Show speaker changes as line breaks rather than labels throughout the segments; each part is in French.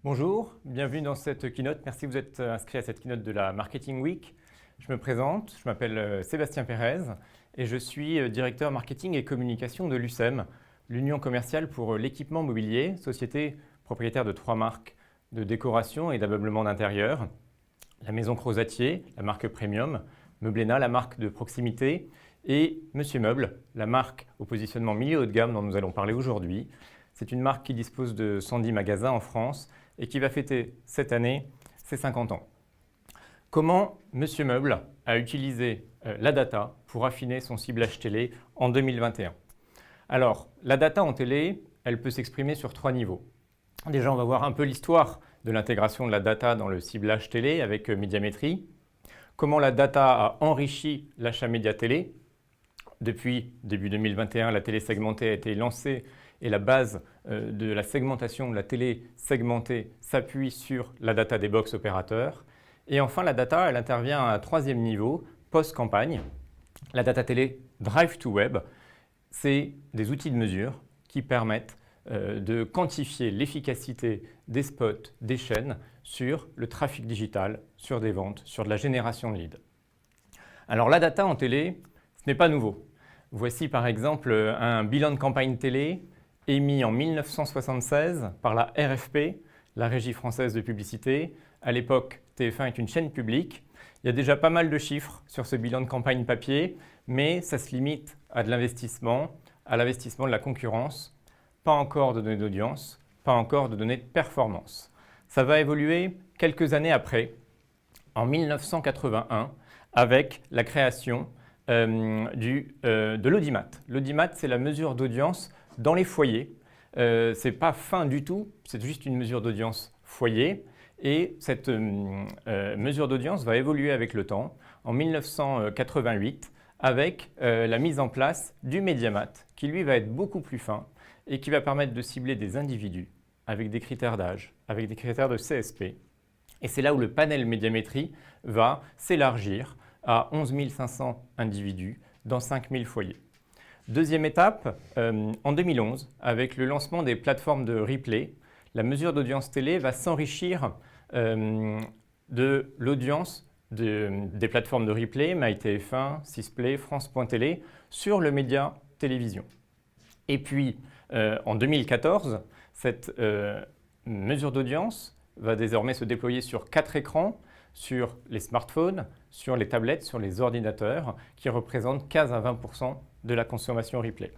Bonjour, bienvenue dans cette keynote. Merci que vous êtes inscrit à cette keynote de la Marketing Week. Je me présente, je m'appelle Sébastien Pérez et je suis directeur marketing et communication de l'UCEM, l'Union commerciale pour l'équipement mobilier, société propriétaire de 3 marques de décoration et d'ameublement d'intérieur. La Maison Crozatier, la marque Premium, Meublena, la marque de proximité, et Monsieur Meuble, la marque au positionnement milieu haut de gamme dont nous allons parler aujourd'hui. C'est une marque qui dispose de 110 magasins en France et qui va fêter cette année ses 50 ans. Comment Monsieur Meuble a utilisé la data pour affiner son ciblage télé en 2021? Alors, la data en télé, elle peut s'exprimer sur 3 niveaux. Déjà, on va voir un peu l'histoire de l'intégration de la data dans le ciblage télé avec Médiamétrie. Comment la data a enrichi l'achat média télé. Depuis début 2021, la télé segmentée a été lancée et la base de la segmentation de la télé segmentée s'appuie sur la data des box opérateurs. Et enfin, la data, elle intervient à un 3e niveau, post-campagne. La data télé Drive to Web, c'est des outils de mesure qui permettent de quantifier l'efficacité des spots, des chaînes sur le trafic digital, sur des ventes, sur de la génération de leads. Alors la data en télé, ce n'est pas nouveau. Voici par exemple un bilan de campagne télé émis en 1976 par la RFP, la Régie française de publicité. À l'époque, TF1 est une chaîne publique. Il y a déjà pas mal de chiffres sur ce bilan de campagne papier, mais ça se limite à de l'investissement, à l'investissement de la concurrence. Pas encore de données d'audience, pas encore de données de performance. Ça va évoluer quelques années après, en 1981, avec la création de l'audimat. L'audimat, c'est la mesure d'audience dans les foyers. Ce n'est pas fin du tout, c'est juste une mesure d'audience foyer. Et cette mesure d'audience va évoluer avec le temps, en 1988, avec la mise en place du Médiamat, qui lui va être beaucoup plus fin et qui va permettre de cibler des individus avec des critères d'âge, avec des critères de CSP. Et c'est là où le panel médiamétrie va s'élargir à 11 500 individus dans 5 000 foyers. Deuxième étape, en 2011, avec le lancement des plateformes de replay, la mesure d'audience télé va s'enrichir de l'audience des plateformes de replay, MyTF1, Sisplay, France.télé, sur le média télévision. Et puis, en 2014, cette mesure d'audience va désormais se déployer sur 4 écrans, sur les smartphones, sur les tablettes, sur les ordinateurs, qui représentent 15 à 20% de la consommation replay.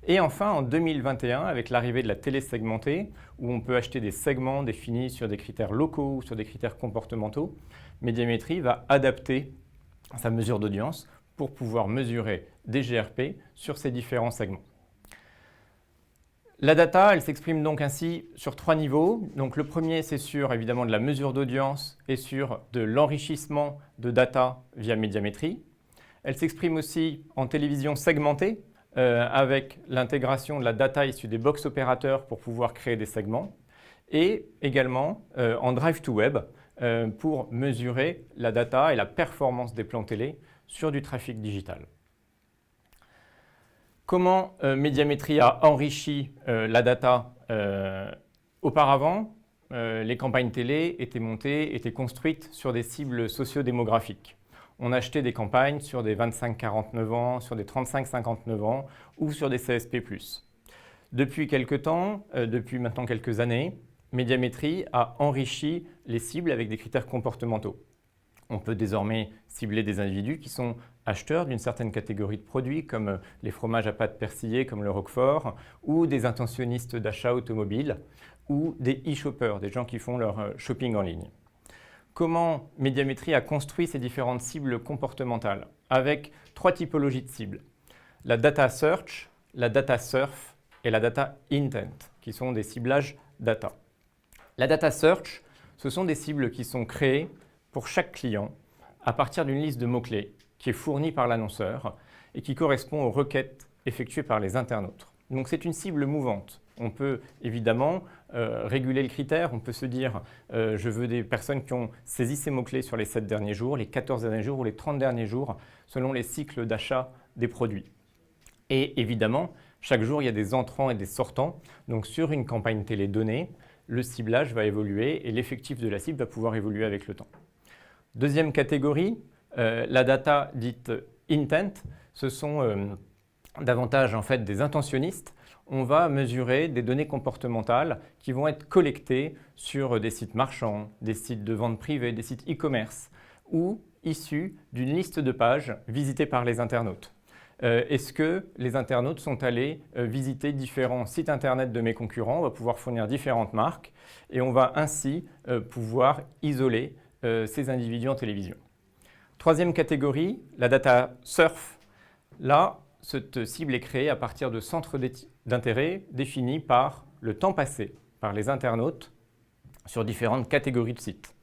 Et enfin, en 2021, avec l'arrivée de la télé segmentée, où on peut acheter des segments définis sur des critères locaux ou sur des critères comportementaux, Médiamétrie va adapter sa mesure d'audience pour pouvoir mesurer des GRP sur ces différents segments. La data, elle s'exprime donc ainsi sur 3 niveaux. Donc le premier, c'est sur évidemment de la mesure d'audience et sur de l'enrichissement de data via Médiamétrie. Elle s'exprime aussi en télévision segmentée avec l'intégration de la data issue des box opérateurs pour pouvoir créer des segments et également en Drive to Web pour mesurer la data et la performance des plans télé sur du trafic digital. Comment Médiamétrie a enrichi la data auparavant? Les campagnes télé étaient montées, étaient construites sur des cibles sociodémographiques. On achetait des campagnes sur des 25-49 ans, sur des 35-59 ans ou sur des CSP+. Depuis quelques temps, depuis maintenant quelques années, Médiamétrie a enrichi les cibles avec des critères comportementaux. On peut désormais cibler des individus qui sont acheteurs d'une certaine catégorie de produits comme les fromages à pâte persillée comme le Roquefort ou des intentionnistes d'achat automobile ou des e-shoppers, des gens qui font leur shopping en ligne. Comment Médiamétrie a construit ces différentes cibles comportementales avec 3 typologies de cibles. La data search, la data surf et la data intent qui sont des ciblages data. La data search, ce sont des cibles qui sont créées pour chaque client à partir d'une liste de mots-clés qui est fournie par l'annonceur et qui correspond aux requêtes effectuées par les internautes. Donc c'est une cible mouvante. On peut évidemment réguler le critère, on peut se dire je veux des personnes qui ont saisi ces mots-clés sur les 7 derniers jours, les 14 derniers jours ou les 30 derniers jours selon les cycles d'achat des produits. Et évidemment, chaque jour, il y a des entrants et des sortants. Donc sur une campagne télé donnée, le ciblage va évoluer et l'effectif de la cible va pouvoir évoluer avec le temps. Deuxième catégorie, la data dite intent, ce sont davantage en fait des intentionnistes. On va mesurer des données comportementales qui vont être collectées sur des sites marchands, des sites de vente privée, des sites e-commerce ou issus d'une liste de pages visitées par les internautes. Est-ce que les internautes sont allés visiter différents sites internet de mes concurrents? On va pouvoir fournir différentes marques et on va ainsi pouvoir isoler ces individus en télévision. Troisième catégorie, la data surf. Là, cette cible est créée à partir de centres d'intérêt définis par le temps passé par les internautes sur différentes catégories de sites.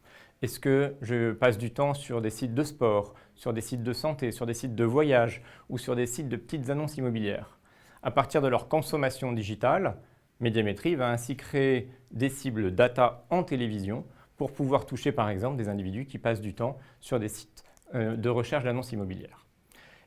Est-ce que je passe du temps sur des sites de sport, sur des sites de santé, sur des sites de voyage ou sur des sites de petites annonces immobilières? À partir de leur consommation digitale, Médiamétrie va ainsi créer des cibles data en télévision pour pouvoir toucher par exemple des individus qui passent du temps sur des sites de recherche d'annonces immobilières.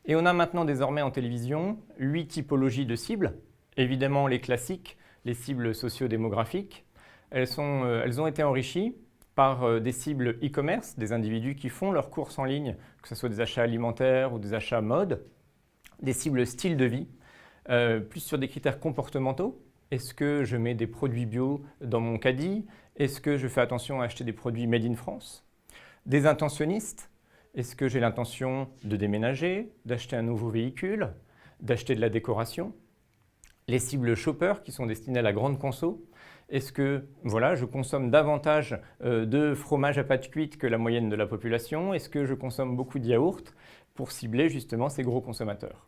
Et on a maintenant désormais en télévision 8 typologies de cibles. Évidemment les classiques, les cibles socio-démographiques. Elles ont été enrichies par des cibles e-commerce, des individus qui font leurs courses en ligne, que ce soit des achats alimentaires ou des achats mode, des cibles style de vie, plus sur des critères comportementaux. Est-ce que je mets des produits bio dans mon caddie? Est-ce que je fais attention à acheter des produits made in France? Des intentionnistes. Est-ce que j'ai l'intention de déménager, d'acheter un nouveau véhicule, d'acheter de la décoration? Les cibles shoppers qui sont destinées à la grande conso. Est-ce que je consomme davantage de fromage à pâte cuite que la moyenne de la population? Est-ce que je consomme beaucoup de yaourts pour cibler justement ces gros consommateurs?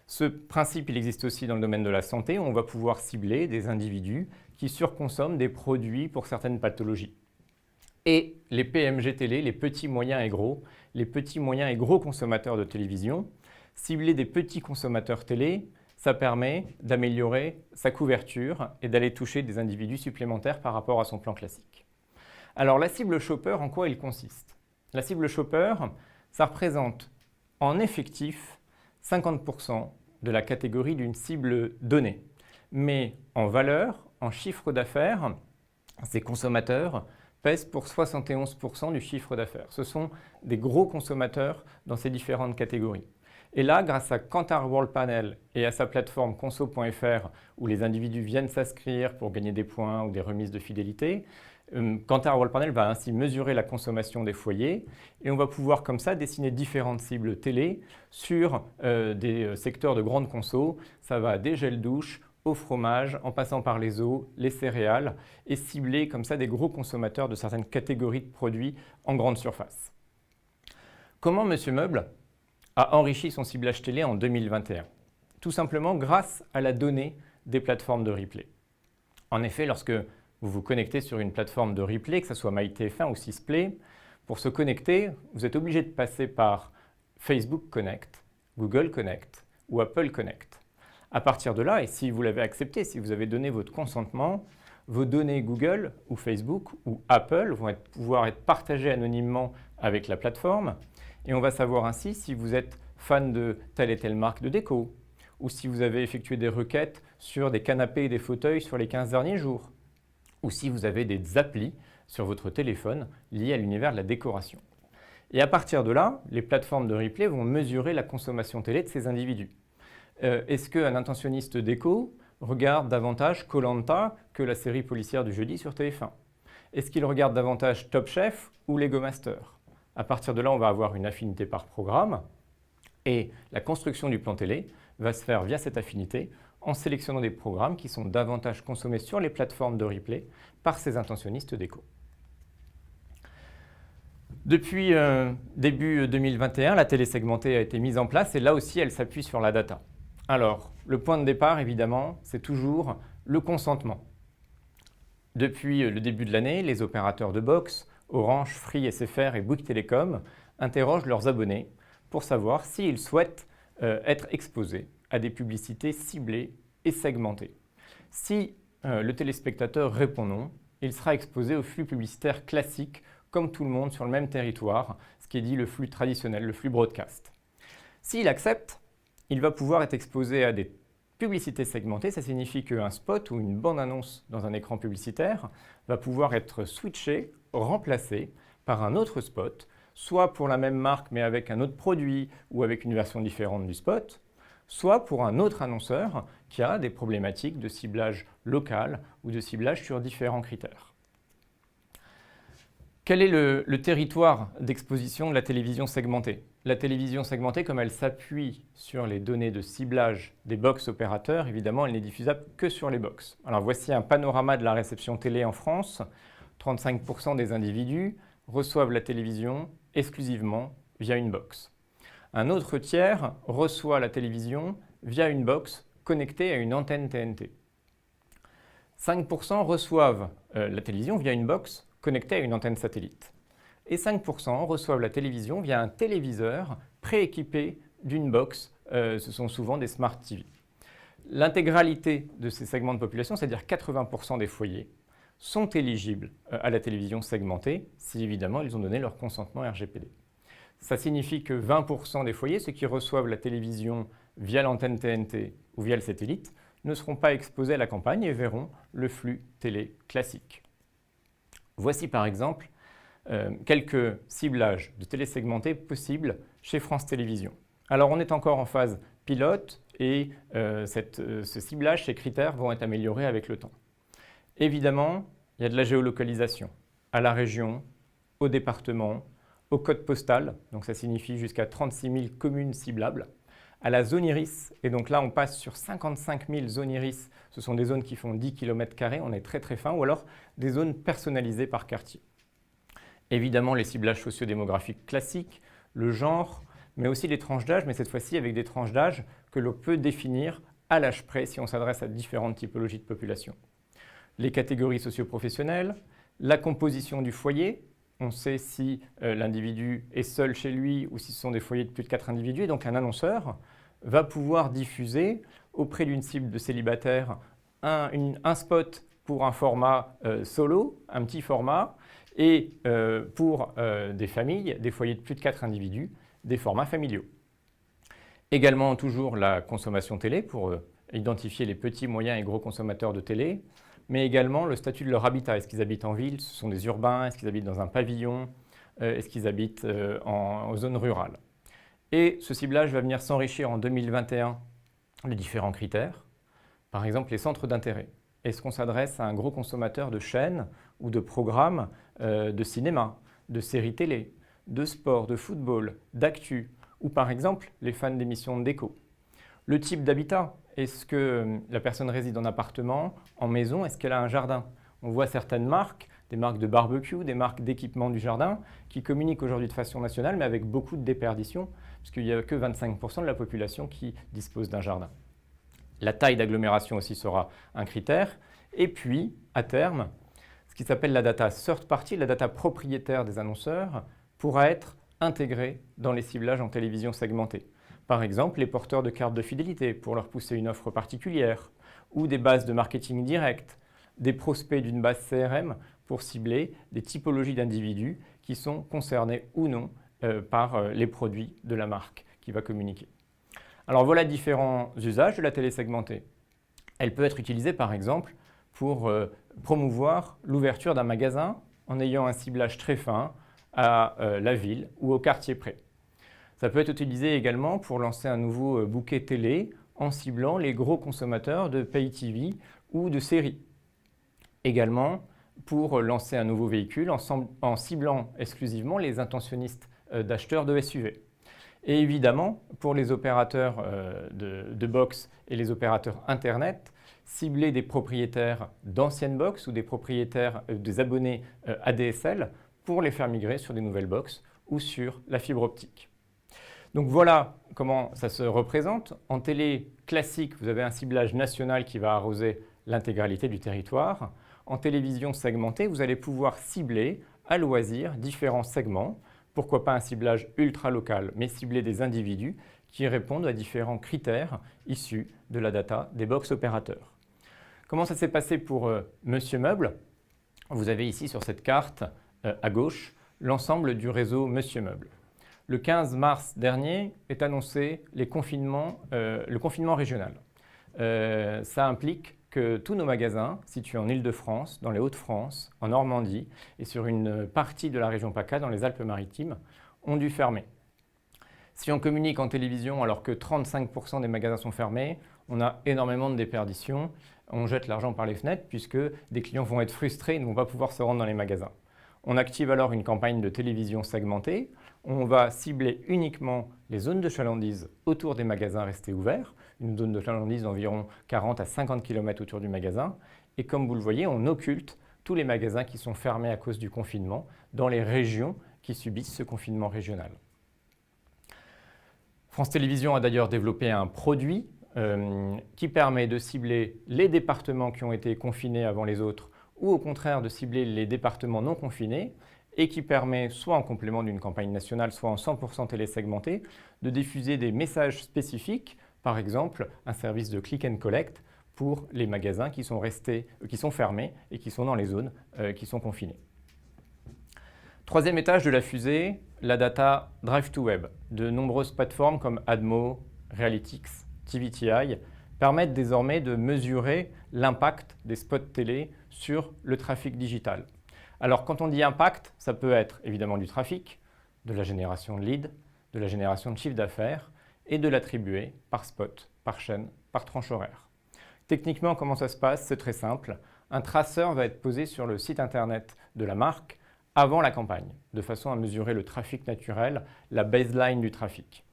Ce principe, il existe aussi dans le domaine de la santé. On va pouvoir cibler des individus qui surconsomment des produits pour certaines pathologies. Et les PMG télé, les petits, moyens et gros, les petits, moyens et gros consommateurs de télévision, cibler des petits consommateurs télé, ça permet d'améliorer sa couverture et d'aller toucher des individus supplémentaires par rapport à son plan classique. Alors la cible shopper, en quoi il consiste? La cible shopper, ça représente en effectif 50% de la catégorie d'une cible donnée. Mais en valeur, en chiffre d'affaires, ces consommateurs pèsent pour 71% du chiffre d'affaires. Ce sont des gros consommateurs dans ces différentes catégories. Et là, grâce à Kantar World Panel et à sa plateforme conso.fr où les individus viennent s'inscrire pour gagner des points ou des remises de fidélité, Kantar World Panel va ainsi mesurer la consommation des foyers et on va pouvoir comme ça dessiner différentes cibles télé sur des secteurs de grande conso. Ça va des gels douche au fromage, en passant par les eaux, les céréales et cibler comme ça des gros consommateurs de certaines catégories de produits en grande surface. Comment Monsieur Meuble a enrichi son ciblage télé en 2021? Tout simplement grâce à la donnée des plateformes de replay. En effet, lorsque vous vous connectez sur une plateforme de replay, que ce soit MyTF1 ou Sisplay, pour se connecter, vous êtes obligé de passer par Facebook Connect, Google Connect ou Apple Connect. À partir de là, et si vous l'avez accepté, si vous avez donné votre consentement, vos données Google ou Facebook ou Apple vont pouvoir être partagées anonymement avec la plateforme. Et on va savoir ainsi si vous êtes fan de telle et telle marque de déco, ou si vous avez effectué des requêtes sur des canapés et des fauteuils sur les 15 derniers jours, ou si vous avez des applis sur votre téléphone liés à l'univers de la décoration. Et à partir de là, les plateformes de replay vont mesurer la consommation télé de ces individus. Est-ce qu'un intentionniste déco regarde davantage Koh-Lanta que la série policière du jeudi sur TF1? Est-ce qu'il regarde davantage Top Chef ou Lego Master? À partir de là, on va avoir une affinité par programme et la construction du plan télé va se faire via cette affinité en sélectionnant des programmes qui sont davantage consommés sur les plateformes de replay par ces intentionnistes déco. Depuis début 2021, la télé segmentée a été mise en place et là aussi, elle s'appuie sur la data. Alors, le point de départ, évidemment, c'est toujours le consentement. Depuis le début de l'année, les opérateurs de box, Orange, Free, SFR et Bouygues Télécom interrogent leurs abonnés pour savoir s'ils souhaitent être exposés à des publicités ciblées et segmentées. Si le téléspectateur répond non, il sera exposé au flux publicitaire classique comme tout le monde sur le même territoire, ce qui est dit le flux traditionnel, le flux broadcast. S'il accepte, il va pouvoir être exposé à des Publicité segmentée, ça signifie qu'un spot ou une bande-annonce dans un écran publicitaire va pouvoir être switché, remplacé par un autre spot, soit pour la même marque mais avec un autre produit ou avec une version différente du spot, soit pour un autre annonceur qui a des problématiques de ciblage local ou de ciblage sur différents critères. Quel est le territoire d'exposition de la télévision segmentée? La télévision segmentée, comme elle s'appuie sur les données de ciblage des box opérateurs, évidemment, elle n'est diffusable que sur les box. Alors voici un panorama de la réception télé en France. 35% des individus reçoivent la télévision exclusivement via une box. Un autre tiers reçoit la télévision via une box connectée à une antenne TNT. 5% reçoivent la télévision via une box connectée à une antenne satellite. Et 5% reçoivent la télévision via un téléviseur prééquipé d'une box. Ce sont souvent des Smart TV. L'intégralité de ces segments de population, c'est-à-dire 80% des foyers, sont éligibles à la télévision segmentée si évidemment ils ont donné leur consentement RGPD. Ça signifie que 20% des foyers, ceux qui reçoivent la télévision via l'antenne TNT ou via le satellite, ne seront pas exposés à la campagne et verront le flux télé classique. Voici par exemple quelques ciblages de télé segmentée possibles chez France Télévisions. Alors on est encore en phase pilote et ce ciblage, ces critères vont être améliorés avec le temps. Évidemment, il y a de la géolocalisation à la région, au département, au code postal, donc ça signifie jusqu'à 36 000 communes ciblables, à la zone iris, et donc là on passe sur 55 000 zones iris, ce sont des zones qui font 10 km², on est très très fin, ou alors des zones personnalisées par quartier. Évidemment les ciblages sociodémographiques classiques, le genre, mais aussi les tranches d'âge, mais cette fois-ci avec des tranches d'âge que l'on peut définir à l'âge près si on s'adresse à différentes typologies de population. Les catégories socio-professionnelles, la composition du foyer, on sait si l'individu est seul chez lui ou si ce sont des foyers de plus de 4 individus, et donc un annonceur va pouvoir diffuser auprès d'une cible de célibataires un spot pour un format solo, un petit format, et pour des familles, des foyers de plus de 4 individus, des formats familiaux. Également toujours la consommation télé pour identifier les petits, moyens et gros consommateurs de télé, mais également le statut de leur habitat. Est-ce qu'ils habitent en ville? Ce sont des urbains? Est-ce qu'ils habitent dans un pavillon? Est-ce qu'ils habitent en zone rurale? Et ce ciblage va venir s'enrichir en 2021 de différents critères. Par exemple, les centres d'intérêt. Est-ce qu'on s'adresse à un gros consommateur de chaînes ou de programmes de cinéma, de séries télé, de sport, de football, d'actu, ou par exemple les fans d'émissions de déco? Le type d'habitat. Est-ce que la personne réside en appartement, en maison? Est-ce qu'elle a un jardin? On voit certaines marques, des marques de barbecue, des marques d'équipement du jardin, qui communiquent aujourd'hui de façon nationale, mais avec beaucoup de déperdition, puisqu'il n'y a que 25% de la population qui dispose d'un jardin. La taille d'agglomération aussi sera un critère. Et puis, à terme, ce qui s'appelle la data third party, la data propriétaire des annonceurs, pourra être intégrée dans les ciblages en télévision segmentée. Par exemple, les porteurs de cartes de fidélité pour leur pousser une offre particulière, ou des bases de marketing direct, des prospects d'une base CRM pour cibler des typologies d'individus qui sont concernés ou non par les produits de la marque qui va communiquer. Alors voilà différents usages de la télé segmentée. Elle peut être utilisée par exemple pour promouvoir l'ouverture d'un magasin en ayant un ciblage très fin à la ville ou au quartier près. Ça peut être utilisé également pour lancer un nouveau bouquet télé en ciblant les gros consommateurs de pay TV ou de séries. Également pour lancer un nouveau véhicule en ciblant exclusivement les intentionnistes d'acheteurs de SUV. Et évidemment, pour les opérateurs de box et les opérateurs Internet, cibler des propriétaires d'anciennes box ou des propriétaires des abonnés ADSL pour les faire migrer sur des nouvelles box ou sur la fibre optique. Donc voilà comment ça se représente. En télé classique, vous avez un ciblage national qui va arroser l'intégralité du territoire. En télévision segmentée, vous allez pouvoir cibler à loisir différents segments. Pourquoi pas un ciblage ultra local, mais cibler des individus qui répondent à différents critères issus de la data des box opérateurs. Comment ça s'est passé pour Monsieur Meuble? Vous avez ici sur cette carte à gauche l'ensemble du réseau Monsieur Meuble. Le 15 mars dernier est annoncé le confinement régional. Ça implique que tous nos magasins, situés en Île-de-France, dans les Hauts-de-France, en Normandie et sur une partie de la région PACA, dans les Alpes-Maritimes, ont dû fermer. Si on communique en télévision alors que 35% des magasins sont fermés, on a énormément de déperditions, on jette l'argent par les fenêtres puisque des clients vont être frustrés et ne vont pas pouvoir se rendre dans les magasins. On active alors une campagne de télévision segmentée. On va cibler uniquement les zones de chalandise autour des magasins restés ouverts, une zone de chalandise d'environ 40 à 50 km autour du magasin. Et comme vous le voyez, on occulte tous les magasins qui sont fermés à cause du confinement dans les régions qui subissent ce confinement régional. France Télévisions a d'ailleurs développé un produit qui permet de cibler les départements qui ont été confinés avant les autres ou au contraire de cibler les départements non confinés et qui permet, soit en complément d'une campagne nationale, soit en 100% télésegmenté, de diffuser des messages spécifiques, par exemple un service de click and collect pour les magasins qui sont fermés et qui sont dans les zones qui sont confinées. Troisième étage de la fusée, la data Drive to Web. De nombreuses plateformes comme Admo, Realytics, TVTI permettent désormais de mesurer l'impact des spots télé sur le trafic digital. Alors quand on dit impact, ça peut être évidemment du trafic, de la génération de leads, de la génération de chiffre d'affaires et de l'attribuer par spot, par chaîne, par tranche horaire. Techniquement, comment ça se passe? C'est très simple. Un traceur va être posé sur le site internet de la marque avant la campagne, de façon à mesurer le trafic naturel, la baseline du trafic.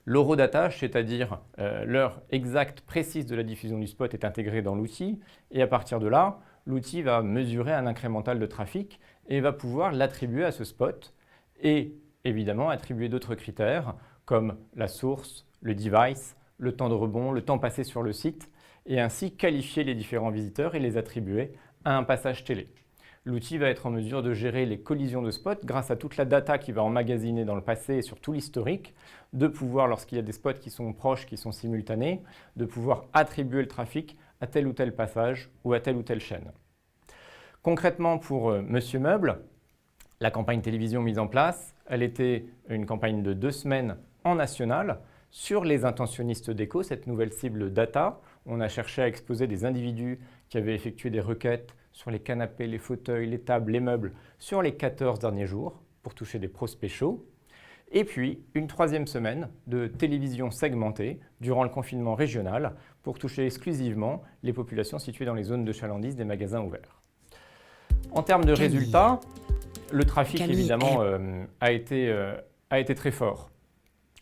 L'horodatage, c'est-à-dire l'heure exacte précise de la diffusion du spot, est intégré dans l'outil et à partir de là, l'outil va mesurer un incrémental de trafic et va pouvoir l'attribuer à ce spot et évidemment attribuer d'autres critères comme la source, le device, le temps de rebond, le temps passé sur le site et ainsi qualifier les différents visiteurs et les attribuer à un passage télé. L'outil va être en mesure de gérer les collisions de spots grâce à toute la data qu'il va emmagasiner dans le passé et sur tout l'historique, de pouvoir, lorsqu'il y a des spots qui sont proches, qui sont simultanés, de pouvoir attribuer le trafic à tel ou tel passage ou à telle ou telle chaîne. Concrètement, pour Monsieur Meuble, la campagne télévision mise en place, elle était une campagne de 2 semaines en national sur les intentionnistes déco, cette nouvelle cible data. On a cherché à exposer des individus qui avaient effectué des requêtes sur les canapés, les fauteuils, les tables, les meubles sur les 14 derniers jours pour toucher des prospects chauds. Et puis, une 3e semaine de télévision segmentée durant le confinement régional pour toucher exclusivement les populations situées dans les zones de chalandise des magasins ouverts. En termes de résultats, le trafic évidemment a été très fort.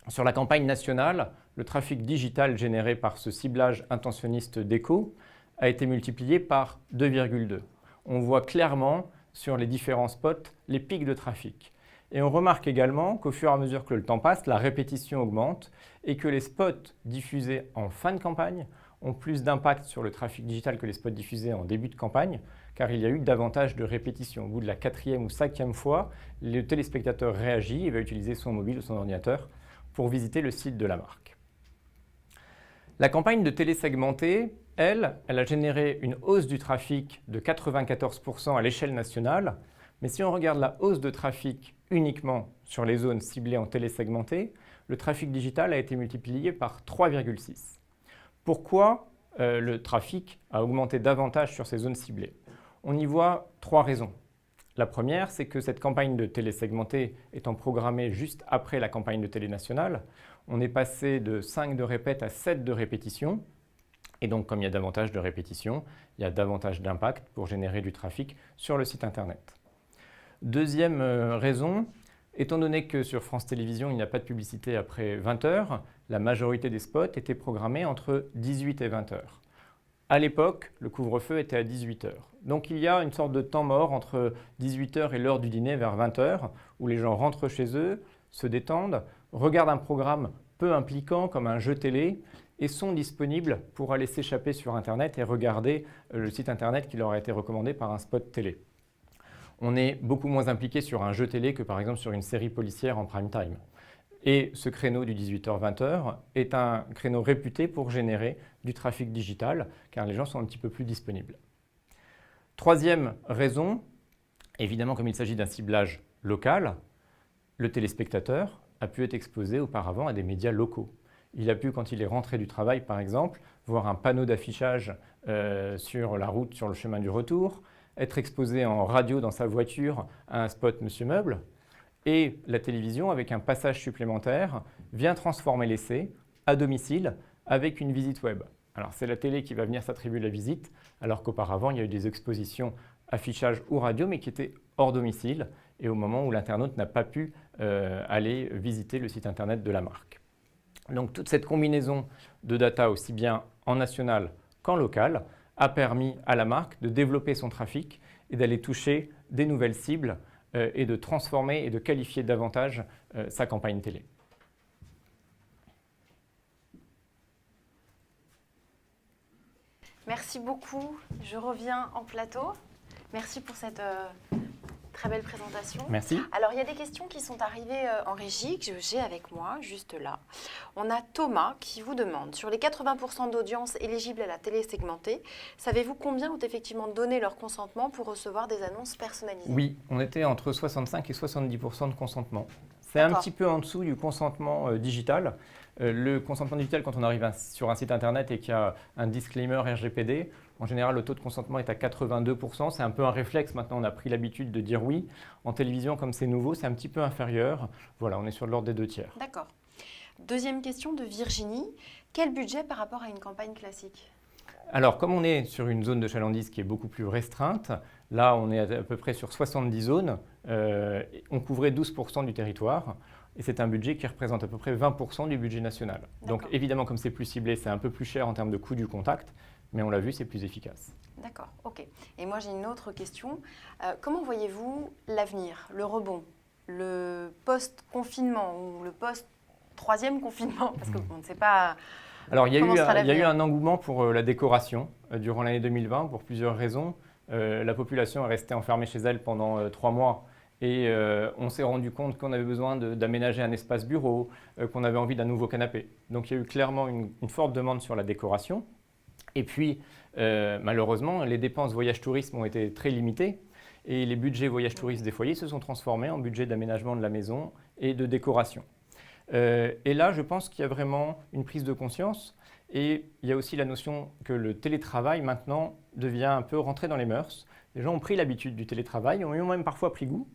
Sur la campagne nationale, le trafic digital généré par ce ciblage intentionniste déco a été multiplié par 2,2. On voit clairement sur les différents spots les pics de trafic. Et on remarque également qu'au fur et à mesure que le temps passe, la répétition augmente et que les spots diffusés en fin de campagne ont plus d'impact sur le trafic digital que les spots diffusés en début de campagne, car il y a eu davantage de répétitions. Au bout de la 4e ou 5e fois, le téléspectateur réagit et va utiliser son mobile ou son ordinateur pour visiter le site de la marque. La campagne de télé segmentée, elle a généré une hausse du trafic de 94% à l'échelle nationale, mais si on regarde la hausse de trafic uniquement sur les zones ciblées en télé segmentée, le trafic digital a été multiplié par 3,6. Pourquoi le trafic a augmenté davantage sur ces zones ciblées? On y voit 3 raisons. La première, c'est que cette campagne de télé segmentée étant programmée juste après la campagne de télé nationale, on est passé de 5 de répète à 7 de répétition. Et donc, comme il y a davantage de répétitions, il y a davantage d'impact pour générer du trafic sur le site internet. Deuxième raison, étant donné que sur France Télévisions, il n'y a pas de publicité après 20 h, la majorité des spots étaient programmés entre 18 et 20 h. À l'époque, le couvre-feu était à 18 h. Donc il y a une sorte de temps mort entre 18 h et l'heure du dîner vers 20 h, où les gens rentrent chez eux, se détendent, regardent un programme peu impliquant comme un jeu télé et sont disponibles pour aller s'échapper sur Internet et regarder le site Internet qui leur a été recommandé par un spot télé. On est beaucoup moins impliqué sur un jeu télé que par exemple sur une série policière en prime time. Et ce créneau du 18h-20 h est un créneau réputé pour générer du trafic digital, car les gens sont un petit peu plus disponibles. Troisième raison, évidemment comme il s'agit d'un ciblage local, le téléspectateur a pu être exposé auparavant à des médias locaux. Il a pu, quand il est rentré du travail par exemple, voir un panneau d'affichage sur la route, sur le chemin du retour, être exposé en radio dans sa voiture à un spot Monsieur Meuble. Et la télévision, avec un passage supplémentaire, vient transformer l'essai à domicile avec une visite web. Alors c'est la télé qui va venir s'attribuer la visite, alors qu'auparavant il y a eu des expositions affichage ou radio, mais qui étaient hors domicile et au moment où l'internaute n'a pas pu aller visiter le site internet de la marque. Donc toute cette combinaison de data aussi bien en national qu'en local a permis à la marque de développer son trafic et d'aller toucher des nouvelles cibles et de transformer et de qualifier davantage sa campagne télé.
Merci beaucoup. Je reviens en plateau. Merci pour cette très belle présentation.
Merci.
Alors, il y a des questions qui sont arrivées en régie que j'ai avec moi, juste là. On a Thomas qui vous demande, sur les 80% d'audience éligibles à la télé segmentée, savez-vous combien ont effectivement donné leur consentement pour recevoir des annonces personnalisées?
Oui, on était entre 65 et 70% de consentement. C'est un petit peu en dessous du consentement digital. Le consentement digital, quand on arrive sur un site internet et qu'il y a un disclaimer RGPD, en général, le taux de consentement est à 82%. C'est un peu un réflexe. Maintenant, on a pris l'habitude de dire oui. En télévision, comme c'est nouveau, c'est un petit peu inférieur. Voilà, on est sur l'ordre des 2 tiers.
D'accord. Deuxième question de Virginie. Quel budget par rapport à une campagne classique?
Alors, comme on est sur une zone de chalandise qui est beaucoup plus restreinte, là, on est à peu près sur 70 zones. On couvrait 12% du territoire. Et c'est un budget qui représente à peu près 20% du budget national. Donc évidemment, comme c'est plus ciblé, c'est un peu plus cher en termes de coût du contact, mais on l'a vu, c'est plus efficace.
D'accord, ok. Et moi j'ai une autre question. Comment voyez-vous l'avenir, le rebond, le post-confinement ou le post-troisième confinement? Parce qu'on ne sait pas.
Alors il y a eu un engouement pour la décoration durant l'année 2020 pour plusieurs raisons. La population est restée enfermée chez elle pendant 3 mois. Et on s'est rendu compte qu'on avait besoin d'aménager un espace bureau, qu'on avait envie d'un nouveau canapé. Donc il y a eu clairement une forte demande sur la décoration. Et puis malheureusement, les dépenses voyage-tourisme ont été très limitées. Et les budgets voyage-tourisme des foyers se sont transformés en budget d'aménagement de la maison et de décoration. Et là, je pense qu'il y a vraiment une prise de conscience. Et il y a aussi la notion que le télétravail maintenant devient un peu rentré dans les mœurs. Les gens ont pris l'habitude du télétravail, ont même parfois pris goût.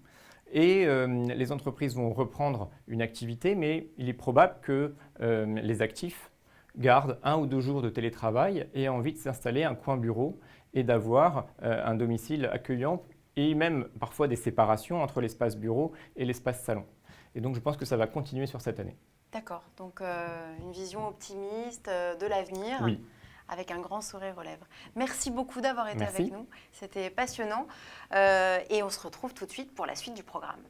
Et les entreprises vont reprendre une activité, mais il est probable que les actifs gardent 1 ou 2 jours de télétravail et aient envie de s'installer un coin bureau et d'avoir un domicile accueillant et même parfois des séparations entre l'espace bureau et l'espace salon. Et donc je pense que ça va continuer sur cette année.
D'accord, donc une vision optimiste de l'avenir.
Oui.
Avec un grand sourire aux lèvres. Merci beaucoup d'avoir été
Merci.
avec nous. C'était passionnant. Et on se retrouve tout de suite pour la suite du programme.